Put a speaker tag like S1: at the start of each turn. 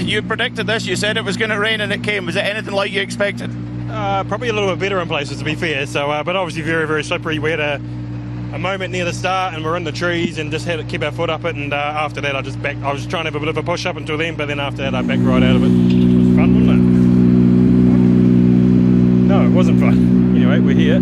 S1: You predicted this. You said it was going to rain and it came. Was it anything like you expected?
S2: Probably a little bit better in places, to be fair. So, but obviously very, very slippery. We had a moment near the start and we're in the trees and just had to keep our foot up it. And after that, I was trying to have a bit of a push up until then, but then after that, I backed right out of it. It was fun, wasn't it? No, it wasn't fun. Anyway, we're here.